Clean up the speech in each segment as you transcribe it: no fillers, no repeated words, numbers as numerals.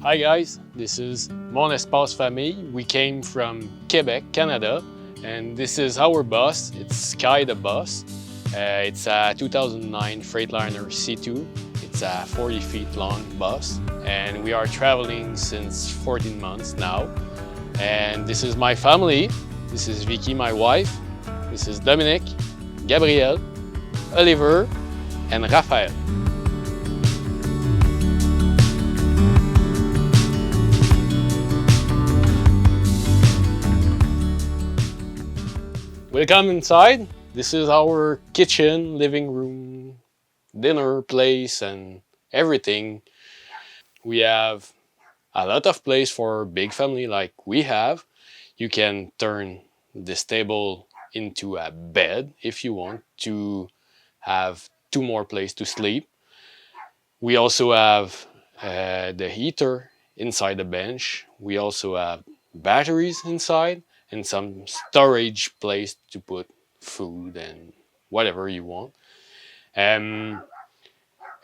Hi guys, this is Mon Espace Famille. We came from Quebec, Canada, and this is our bus. It's Sky the bus. It's a 2009 Freightliner C2. It's a 40 feet long bus, and we are traveling since 14 months now. And this is my family. This is Vicky, my wife. This is Dominic, Gabriel, Oliver, and Raphael. Welcome inside. This is our kitchen, living room, dinner place, and everything. We have a lot of place for big family like we have. You can turn this table into a bed if you want to have two more places to sleep. We also have the heater inside the bench. We also have batteries inside and some storage place to put food and whatever you want. Um,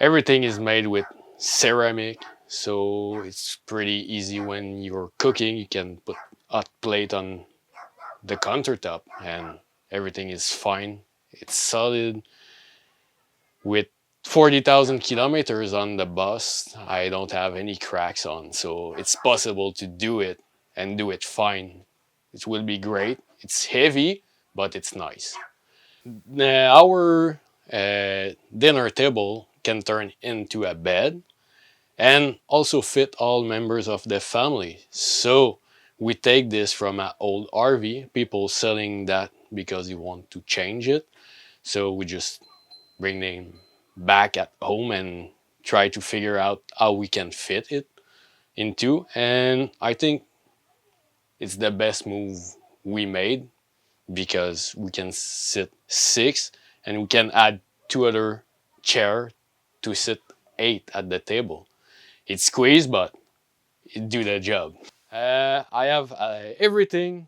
Everything is made with ceramic, so it's pretty easy when you're cooking. You can put hot plate on the countertop and everything is fine. It's solid. With 40,000 kilometers on the bus, I don't have any cracks on, so it's possible to do it and do it fine. It will be great. It's heavy, but it's nice. Our dinner table can turn into a bed and also fit all members of the family. So we take this from an old RV, people selling that because you want to change it. So we just bring them back at home and try to figure out how we can fit it into. And I think it's the best move we made because we can sit six and we can add two other chair to sit eight at the table. It's squeezed, but it do the job. I have everything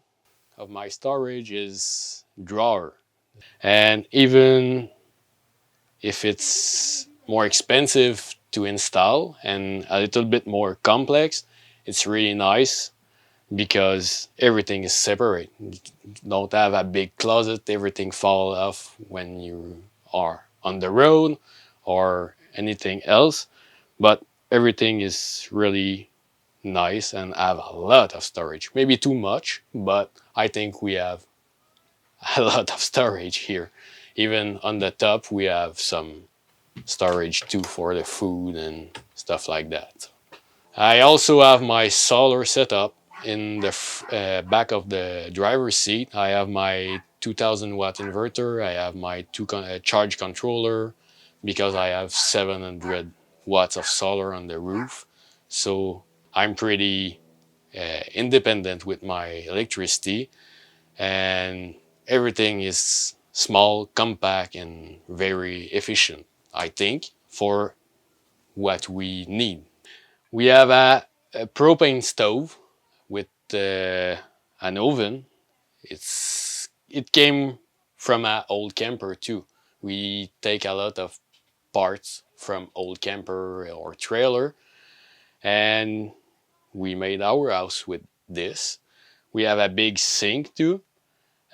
of my storage is drawer, and even if it's more expensive to install and a little bit more complex, it's really nice because everything is separate. You don't have a big closet, everything fall off when you are on the road or anything else. But everything is really nice and have a lot of storage. Maybe too much, but I think we have a lot of storage here. Even on the top, we have some storage too for the food and stuff like that. I also have my solar setup in the back of the driver's seat. I have my 2000 watt inverter. I have my charge controller because I have 700 watts of solar on the roof. So I'm pretty independent with my electricity, and everything is small, compact, and very efficient, I think, for what we need. We have a propane stove with an oven. It came from an old camper too. We take a lot of parts from old camper or trailer, and we made our house with this. We have a big sink too.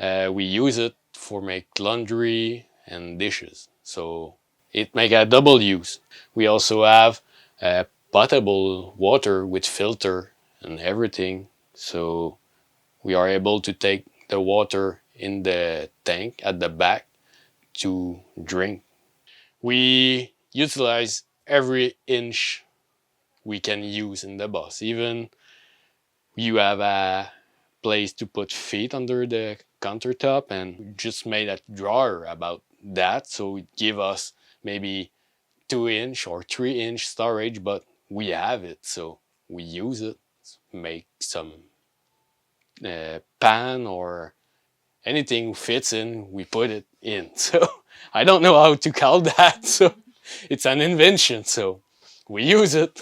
We use it for make laundry and dishes, so it make a double use. We also have potable water with filter and everything, so we are able to take the water in the tank at the back to drink. We utilize every inch we can use in the bus. Even you have a place to put feet under the countertop, and we just made a drawer about that, so it give us maybe 2 inch or 3 inch storage, but we have it, so we use it. Make some pan or anything fits in, we put it in. So I don't know how to call that. So it's an invention. So we use it.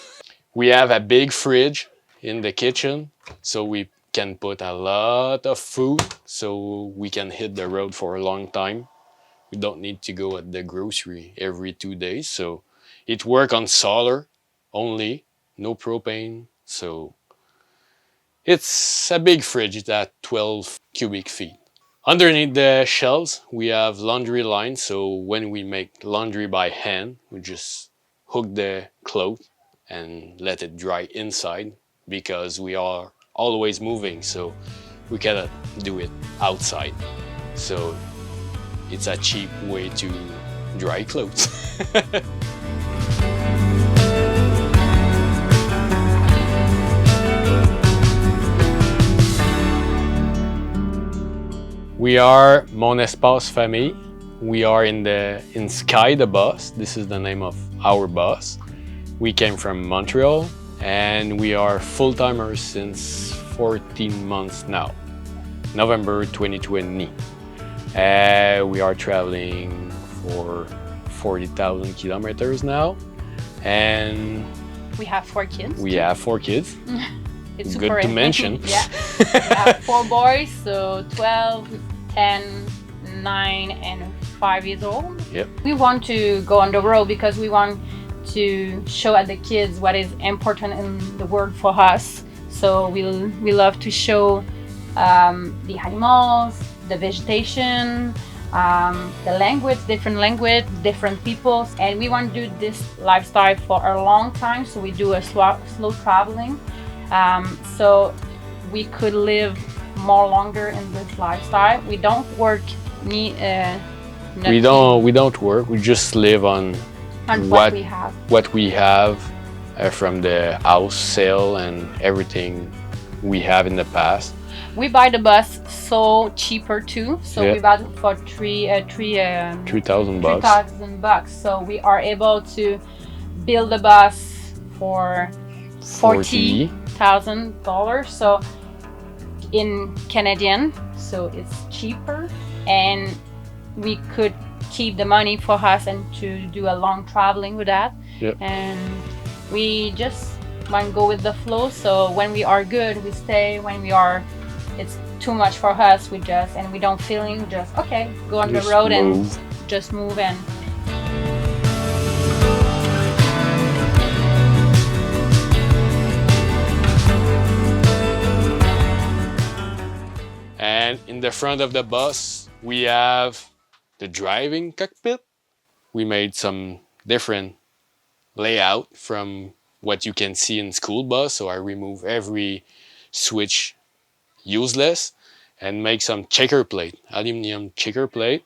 We have a big fridge in the kitchen, so we can put a lot of food, so we can hit the road for a long time. We don't need to go at the grocery every 2 days. So it work on solar only, no propane. So it's a big fridge. It's at 12 cubic feet. Underneath the shelves, we have laundry lines. So when we make laundry by hand, we just hook the cloth and let it dry inside because we are always moving. So we cannot do it outside. So it's a cheap way to dry clothes. We are Mon Espace Famille. We are in Sky the bus. This is the name of our bus. We came from Montreal and we are full-timers since 14 months now. November 2020. We are traveling for 40,000 kilometers now, and we have 4 kids. We have 4 kids. It's good super to mention. Yeah, we have 4 boys, so 12, 10, 9, and 5 years old. Yep. We want to go on the road because we want to show at the kids what is important in the world for us. So we love to show the animals, the vegetation, the language, different people, and we want to do this lifestyle for a long time. So we do a slow traveling, so we could live more longer in this lifestyle. We don't work. We don't work. We just live on what we have. What we have from the house sale and everything we have in the past. We buy the bus so cheaper too. So we bought it for 3,000 bucks. 3,000 bucks. So we are able to build a bus for $40,000. So in Canadian, so it's cheaper, and we could keep the money for us and to do a long traveling with that. Yep. And we just want to go with the flow. So when we are good, we stay. When we are, it's too much for us, we just, and we don't feeling, just okay, go on the road and just move in. And in the front of the bus, we have the driving cockpit. We made some different layout from what you can see in school bus. So I remove every switch useless and make some checker plate, aluminum checker plate,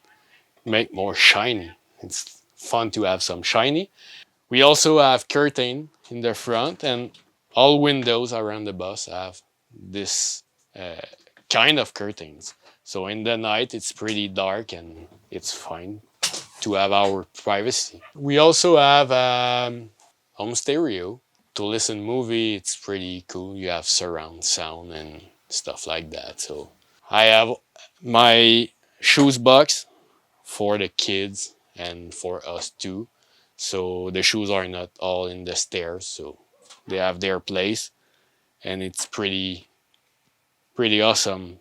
make more shiny. It's fun to have some shiny. We also have curtain in the front, and all windows around the bus have this kind of curtains. So in the night it's pretty dark and it's fine to have our privacy. We also have home stereo to listen movie. It's pretty cool. You have surround sound and stuff like that. So I have my shoes box for the kids and for us too. So the shoes are not all in the stairs, so they have their place, and it's pretty awesome.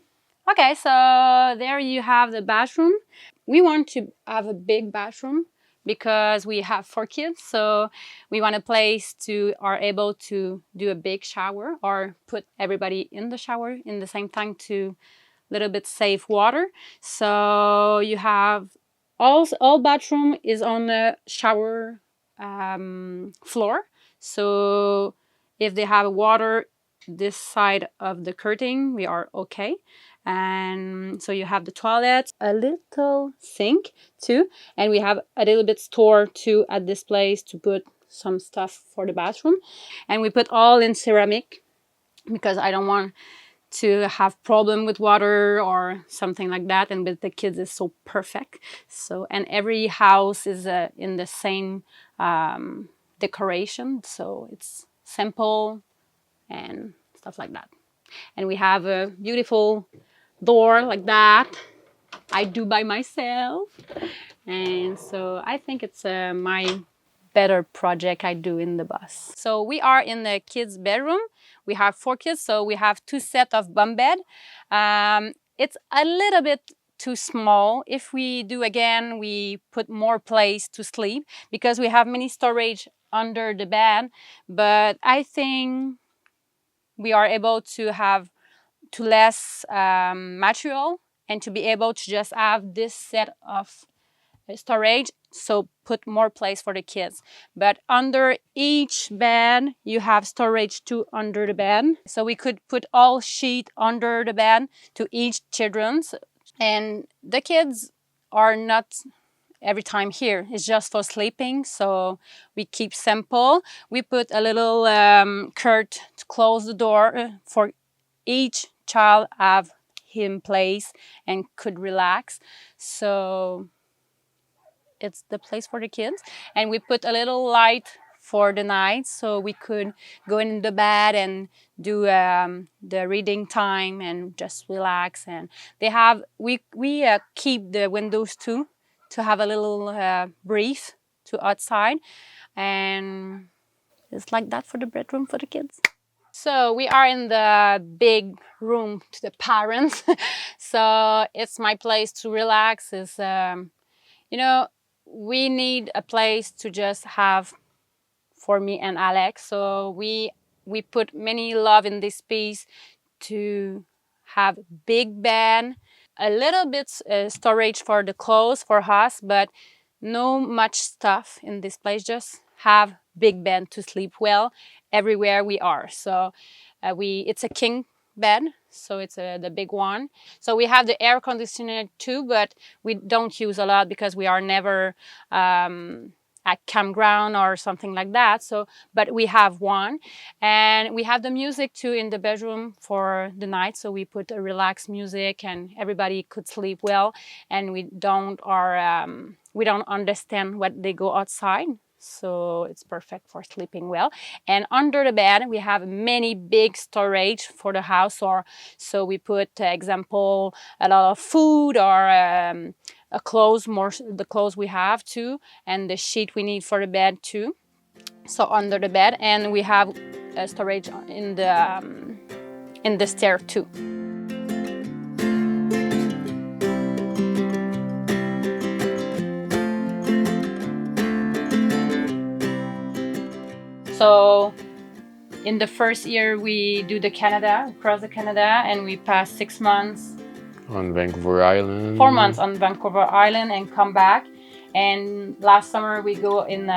Okay, so there you have the bathroom. We want to have a big bathroom because we have 4 kids, so we want a place to are able to do a big shower or put everybody in the shower in the same time to little bit save water. So you have all bathroom is on the shower floor. So if they have water this side of the curtain, we are okay. And so you have the toilet, a little sink too, and we have a little bit store too at this place to put some stuff for the bathroom. And we put all in ceramic because I don't want to have problem with water or something like that, and with the kids is so perfect. So, and every house is in the same decoration, so it's simple and stuff like that. And we have a beautiful door like that I do by myself, and so I think it's my better project I do in the bus. So we are in the kids' bedroom. We have 4 kids, so we have 2 sets of bunk bed. It's a little bit too small. If we do again, we put more place to sleep because we have many storage under the bed. But I think we are able to have to less material and to be able to just have this set of storage, so put more place for the kids. But under each bed you have storage too under the bed, so we could put all sheet under the bed to each children's. And the kids are not every time here, it's just for sleeping, so we keep simple. We put a little curtain to close the door for each child have him place and could relax, so it's the place for the kids. And we put a little light for the night, so we could go in the bed and do the reading time and just relax. And they have we keep the windows too to have a little breeze to outside, and it's like that for the bedroom for the kids. So we are in the big room to the parents. So it's my place to relax. Is you know, we need a place to just have for me and Alex. So we put many love in this piece to have big bed, a little bit storage for the clothes for us, but no much stuff in this place. Just have big bed to sleep well everywhere we are. So it's a king bed, so it's the big one. So we have the air conditioner too, but we don't use a lot because we are never at campground or something like that. So, but we have one, and we have the music too in the bedroom for the night. So we put a relaxed music, and everybody could sleep well, and we don't understand what they go outside. So it's perfect for sleeping well. And under the bed we have many big storage for the house, or so we put example a lot of food or a clothes, more the clothes we have too, and the sheet we need for the bed too. So under the bed, and we have storage in the stair too. So in the first year we do the Canada, across the Canada, and we pass 6 months on Vancouver Island. 4 months on Vancouver Island and come back. And last summer we go in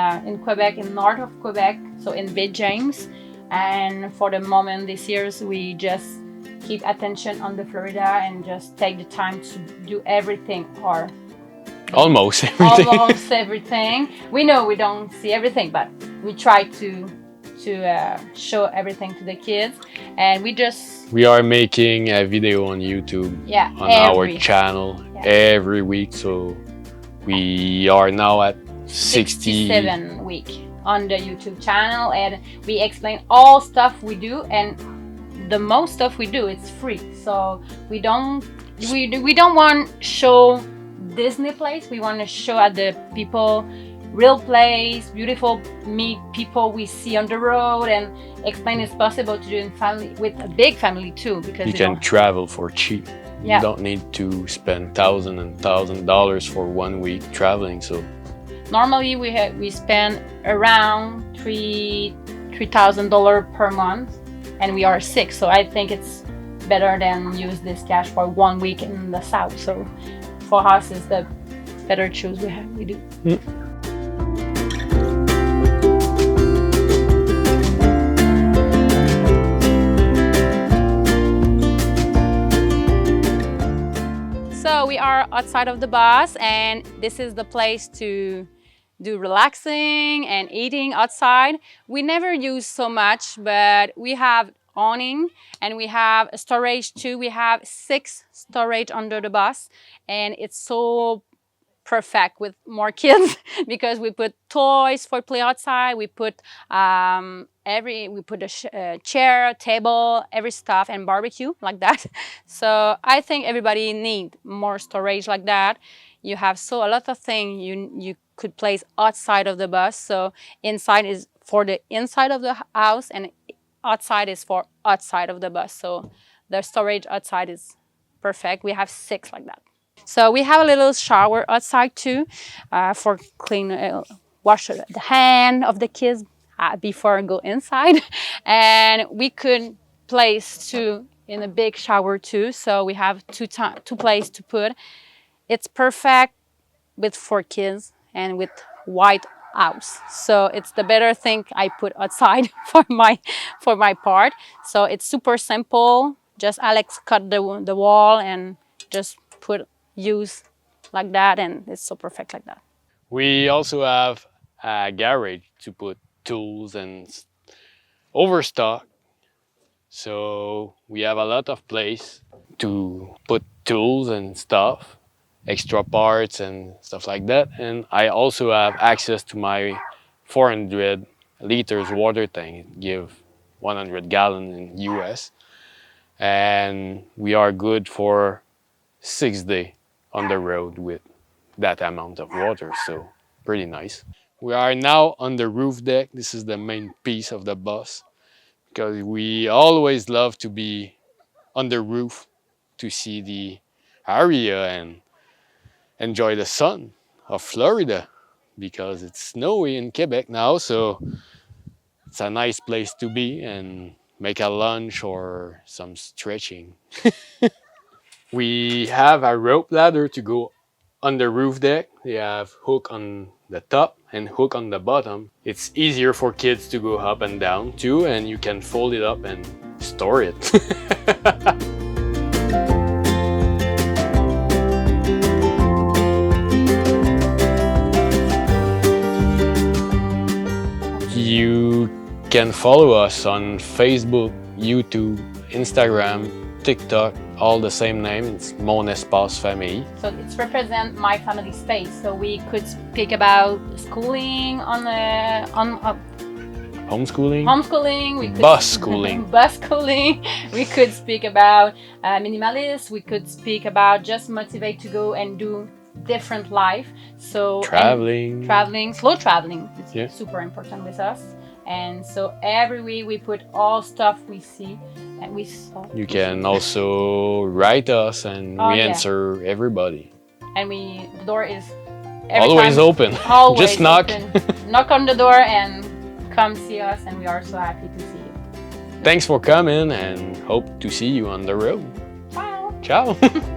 Quebec, in north of Quebec, so in Baie James. And for the moment this year we just keep attention on the Florida and just take the time to do everything, or almost everything. Almost everything. We know we don't see everything, but we try to show everything to the kids. And we are making a video on YouTube, on our channel, every week. So we are now at 67 week on the YouTube channel, and we explain all stuff we do, and the most stuff we do, it's free. So we don't want to show Disney place. We want to show at the people real place, beautiful meet people we see on the road, and explain it's possible to do in family, with a big family too, because you can travel for cheap. You don't need to spend $1,000 for 1 week traveling. So normally we spend around $3,000 per month, and we are 6. So I think it's better than use this cash for 1 week in the south. So for us, it's the better choose we do. So we are outside of the bus, and this is the place to do relaxing and eating outside. We never use so much, but we have awning, and we have storage too. We have 6 storage under the bus, and it's so perfect with more kids because we put toys for play outside. We put a chair, table, every stuff, and barbecue like that. So I think everybody need more storage like that. You have a lot of things you could place outside of the bus. So inside is for the inside of the house, and outside is for outside of the bus. So the storage outside is perfect. We have 6 like that. So we have a little shower outside too, for clean, wash the hand of the kids before go inside. And we could place to in a big shower too. So we have two places to put. It's perfect with 4 kids and with white house. So it's the better thing I put outside for my part. So it's super simple. Just Alex cut the wall and just put use like that, and it's so perfect like that. We also have a garage to put tools and overstock. So we have a lot of place to put tools and stuff, extra parts and stuff like that. And I also have access to my 400 liters water tank. It give 100 gallons in US. And we are good for 6 days on the road with that amount of water. So pretty nice. We are now on the roof deck. This is the main piece of the bus because we always love to be on the roof to see the area and enjoy the sun of Florida because it's snowy in Quebec now, so it's a nice place to be and make a lunch or some stretching. We have a rope ladder to go on the roof deck. They have hook on the top and hook on the bottom. It's easier for kids to go up and down too, and you can fold it up and store it. You can follow us on Facebook, YouTube, Instagram, TikTok, all the same name. It's Mon Espace Famille. So it's represent my family space. So we could speak about schooling homeschooling. We could Bus schooling. bus schooling. We could speak about minimalist. We could speak about just motivate to go and do different life. So Traveling. slow traveling. It's super important with us. And so every week we put all stuff we see and we saw. You can also write us and we answer everybody. And the door is always open. Always just knock. Open. Knock on the door and come see us, and we are so happy to see you. Thanks for coming and hope to see you on the road. Ciao. Ciao.